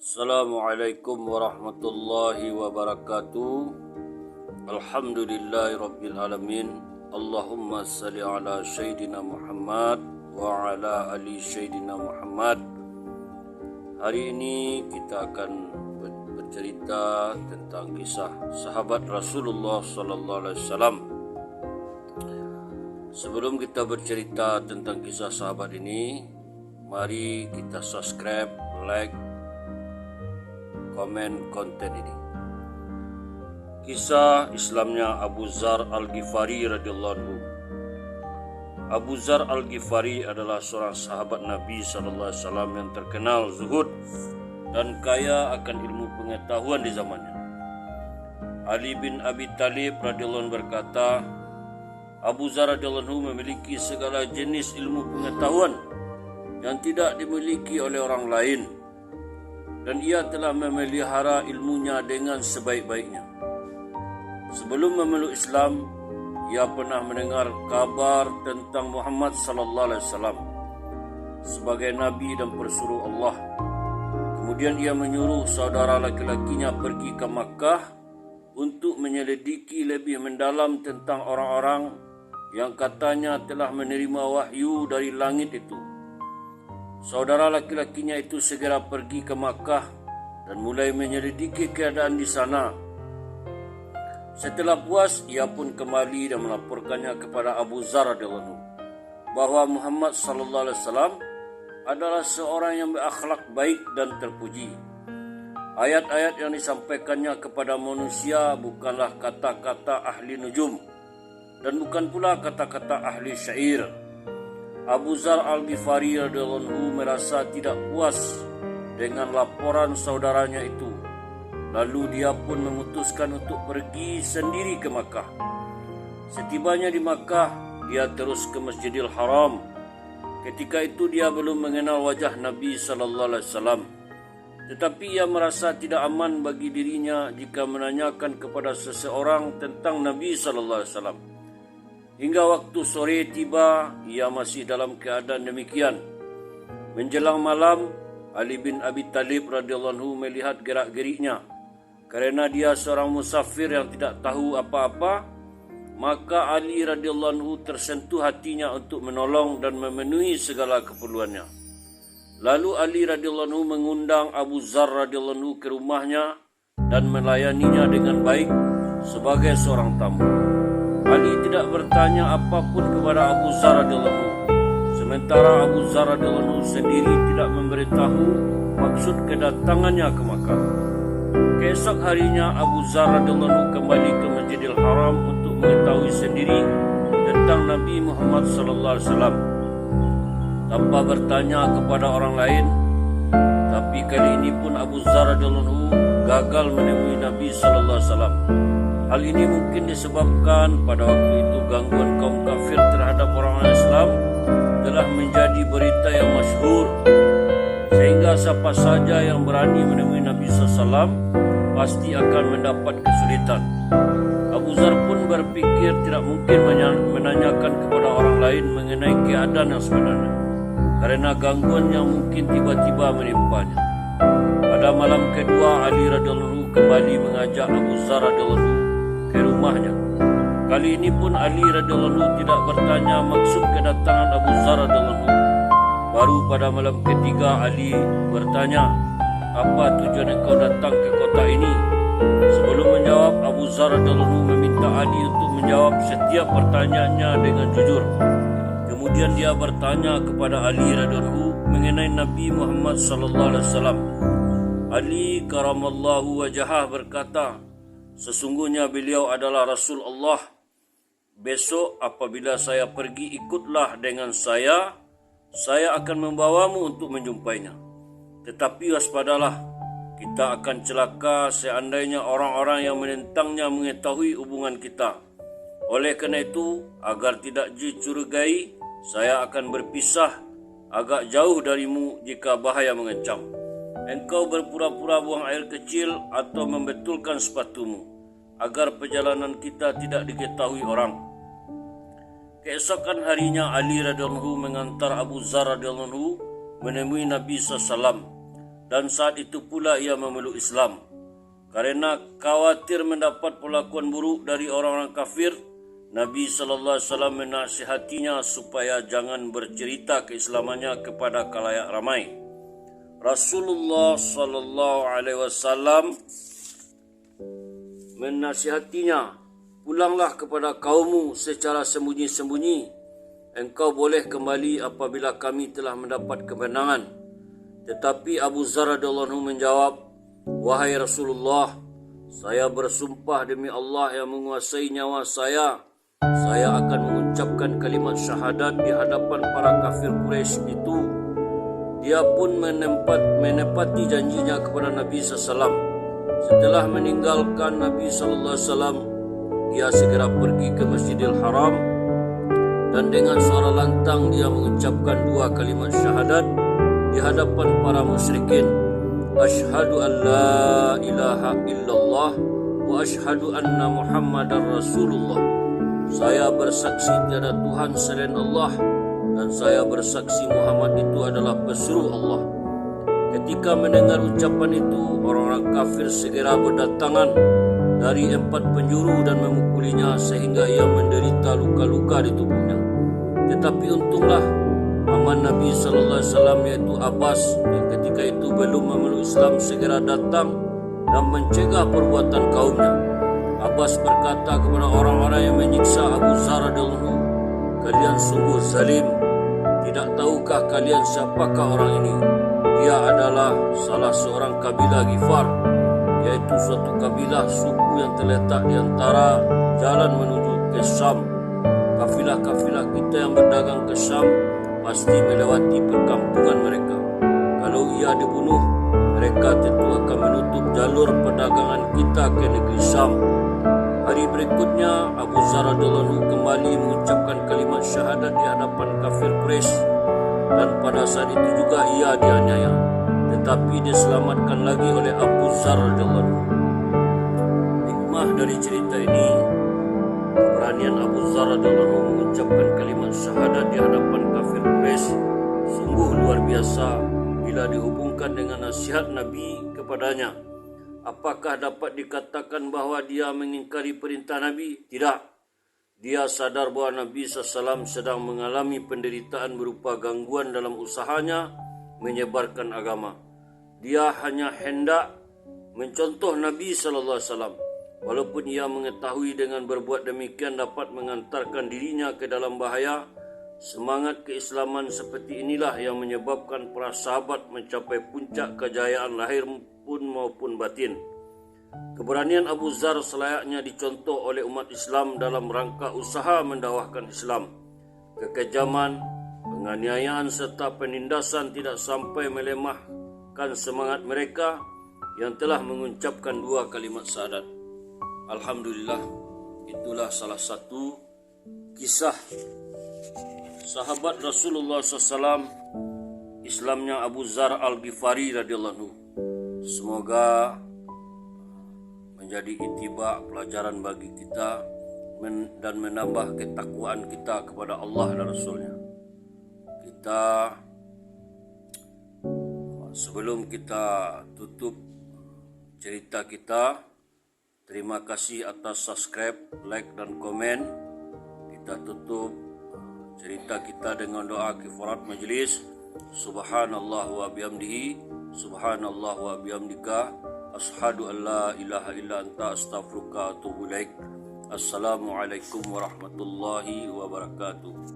Assalamualaikum warahmatullahi wabarakatuh. Alhamdulillahi rabbil alamin. Allahumma salli ala Sayyidina Muhammad wa ala ali Sayyidina Muhammad. Hari ini kita akan bercerita tentang kisah sahabat Rasulullah sallallahu alaihi wasallam. Sebelum kita bercerita tentang kisah sahabat ini, mari kita subscribe, like, komen konten ini. Kisah Islamnya Abu Dzar Al-Ghifari radhiyallahu anhu. Abu Dzar Al-Ghifari adalah seorang sahabat Nabi SAW yang terkenal zuhud dan kaya akan ilmu pengetahuan di zamannya. Ali bin Abi Thalib radhiyallahu anhu berkata, Abu Dzar radhiyallahu anhu memiliki segala jenis ilmu pengetahuan yang tidak dimiliki oleh orang lain, dan ia telah memelihara ilmunya dengan sebaik-baiknya. Sebelum memeluk Islam, ia pernah mendengar kabar tentang Muhammad sallallahu alaihi wasallam sebagai nabi dan persuruh Allah. Kemudian ia menyuruh saudara laki-lakinya pergi ke Makkah untuk menyelidiki lebih mendalam tentang orang-orang yang katanya telah menerima wahyu dari langit itu. Saudara laki-lakinya itu segera pergi ke Makkah dan mulai menyelidiki keadaan di sana. Setelah puas, ia pun kembali dan melaporkannya kepada Abu Dzar radhiyallahu anhu bahwa Muhammad sallallahu alaihi wasallam adalah seorang yang berakhlak baik dan terpuji. Ayat-ayat yang disampaikannya kepada manusia bukanlah kata-kata ahli nujum dan bukan pula kata-kata ahli syair. Abu Dzar Al-Ghifari radhiyallahu anhu merasa tidak puas dengan laporan saudaranya itu. Lalu dia pun memutuskan untuk pergi sendiri ke Makkah. Setibanya di Makkah, dia terus ke Masjidil Haram. Ketika itu dia belum mengenal wajah Nabi sallallahu alaihi wasallam. Tetapi ia merasa tidak aman bagi dirinya jika menanyakan kepada seseorang tentang Nabi sallallahu alaihi wasallam. Hingga waktu sore tiba, ia masih dalam keadaan demikian. Menjelang malam, Ali bin Abi Thalib radhiyallahu anhu melihat gerak-geriknya. Karena dia seorang musafir yang tidak tahu apa-apa, maka Ali radhiyallahu anhu tersentuh hatinya untuk menolong dan memenuhi segala keperluannya. Lalu Ali radhiyallahu anhu mengundang Abu Dzar radhiyallahu anhu ke rumahnya dan melayaninya dengan baik sebagai seorang tamu. Ali tidak bertanya apapun kepada Abu Dzar radhiyallahu anhu, sementara Abu Dzar radhiyallahu anhu sendiri tidak memberitahu maksud kedatangannya ke Makkah. Keesok harinya Abu Dzar radhiyallahu anhu kembali ke Masjidil Haram untuk mengetahui sendiri tentang Nabi Muhammad sallallahu alaihi wasallam tanpa bertanya kepada orang lain. Tapi kali ini pun Abu Dzar radhiyallahu anhu gagal menemui Nabi sallallahu alaihi wasallam. Hal ini mungkin disebabkan pada waktu itu gangguan kaum kafir terhadap orang-orang Islam telah menjadi berita yang masyhur, sehingga siapa saja yang berani menemui Nabi SAW pasti akan mendapat kesulitan. Abu Dzar pun berpikir tidak mungkin menanyakan kepada orang lain mengenai keadaan yang sebenarnya, karena gangguan yang mungkin tiba-tiba menimpanya. Pada malam kedua, Ali radhiyallahu anhu kembali mengajak Abu Dzar radhiyallahu anhu ke rumahnya. Kali ini pun Ali radhiyallahu anhu tidak bertanya maksud kedatangan Abu Dzar radhiyallahu anhu. Baru pada malam ketiga Ali bertanya, apa tujuan engkau datang ke kota ini? Sebelum menjawab, Abu Dzar radhiyallahu anhu meminta Ali untuk menjawab setiap pertanyaannya dengan jujur. Kemudian dia bertanya kepada Ali radhiyallahu anhu mengenai Nabi Muhammad sallallahu alaihi wasallam. Ali karamallahu wajhah berkata, sesungguhnya beliau adalah Rasul Allah. Besok apabila saya pergi, ikutlah dengan saya akan membawamu untuk menjumpainya. Tetapi waspadalah, kita akan celaka seandainya orang-orang yang menentangnya mengetahui hubungan kita. Oleh karena itu, agar tidak dicurigai, saya akan berpisah agak jauh darimu jika bahaya mengancam. Engkau berpura-pura buang air kecil atau membetulkan sepatumu, agar perjalanan kita tidak diketahui orang. Keesokan harinya Ali radhiyallahu anhu mengantar Abu Dzar radhiyallahu anhu menemui Nabi SAW. dan saat itu pula ia memeluk Islam. Karena khawatir mendapat perlakuan buruk dari orang-orang kafir, Nabi SAW menasihatinya supaya jangan bercerita keislamannya kepada khalayak ramai. Rasulullah SAW menasihatinya, pulanglah kepada kaummu secara sembunyi-sembunyi. Engkau boleh kembali apabila kami telah mendapat kemenangan. Tetapi Abu Dzar radhiyallahu anhu menjawab, wahai Rasulullah, saya bersumpah demi Allah yang menguasai nyawa saya akan mengucapkan kalimat syahadat di hadapan para kafir Quraisy itu. Dia pun menepati janjinya kepada Nabi SAW. Setelah meninggalkan Nabi SAW, dia segera pergi ke Masjidil Haram dan dengan suara lantang dia mengucapkan 2 kalimat syahadat di hadapan para musyrikin. Asyhadu an la ilaha illallah wa asyhadu anna Muhammadar Rasulullah. Saya bersaksi tiada Tuhan selain Allah dan saya bersaksi Muhammad itu adalah pesuruh Allah. Ketika mendengar ucapan itu, orang-orang kafir segera berdatangan dari 4 penjuru dan memukulinya sehingga ia menderita luka-luka di tubuhnya. Tetapi untunglah paman Nabi SAW yaitu Abbas yang ketika itu belum memeluk Islam segera datang dan mencegah perbuatan kaumnya. Abbas berkata kepada orang-orang yang menyiksa Abu Dzar radhiyallahu anhu, kalian sungguh zalim. Tidak tahukah kalian siapakah orang ini? Dia adalah salah seorang kabilah Ghifar, yaitu suatu kabilah suku yang terletak di antara jalan menuju ke Syam. Kafilah-kafilah kita yang berdagang ke Syam pasti melewati perkampungan mereka. Kalau ia dibunuh, mereka tentu akan menutup jalur perdagangan kita ke negeri Syam. Hari berikutnya, Abu Dzar radhiyallahu anhu kembali mengucapkan kalimat syahadat di hadapan kafir Quraisy, dan pada saat itu juga ia dianiaya, tetapi diselamatkan lagi oleh Abu Dzar radhiyallahu anhu. Hikmah dari cerita ini, keberanian Abu Dzar radhiyallahu anhu mengucapkan kalimat syahadat di hadapan kafir Quraisy sungguh luar biasa bila dihubungkan dengan nasihat Nabi kepadanya. Apakah dapat dikatakan bahawa dia mengingkari perintah Nabi? Tidak. Dia sadar bahawa Nabi SAW sedang mengalami penderitaan berupa gangguan dalam usahanya menyebarkan agama. Dia hanya hendak mencontoh Nabi SAW. Walaupun ia mengetahui dengan berbuat demikian dapat mengantarkan dirinya ke dalam bahaya, semangat keislaman seperti inilah yang menyebabkan para sahabat mencapai puncak kejayaan lahir pun maupun batin. Keberanian Abu Dzar selayaknya dicontoh oleh umat Islam dalam rangka usaha mendakwahkan Islam. Kekejaman, penganiayaan serta penindasan tidak sampai melemahkan semangat mereka yang telah mengucapkan 2 kalimat syahadat. Alhamdulillah, itulah salah satu kisah sahabat Rasulullah SAW, Islamnya Abu Dzar Al-Ghifari radhiyallahu anhu. Semoga menjadi ittiba, pelajaran bagi kita dan menambah ketakwaan kita kepada Allah dan Rasulnya. Sebelum kita tutup cerita kita, terima kasih atas subscribe, like dan komen. Kita tutup cerita kita dengan doa kifarat majlis. Subhanallah wa bihamdihi, subhanallah wa bihamdika, asyhadu an la ilaha illa anta, astaghfiruka wa atubu ilaik. Assalamualaikum warahmatullahi wabarakatuh.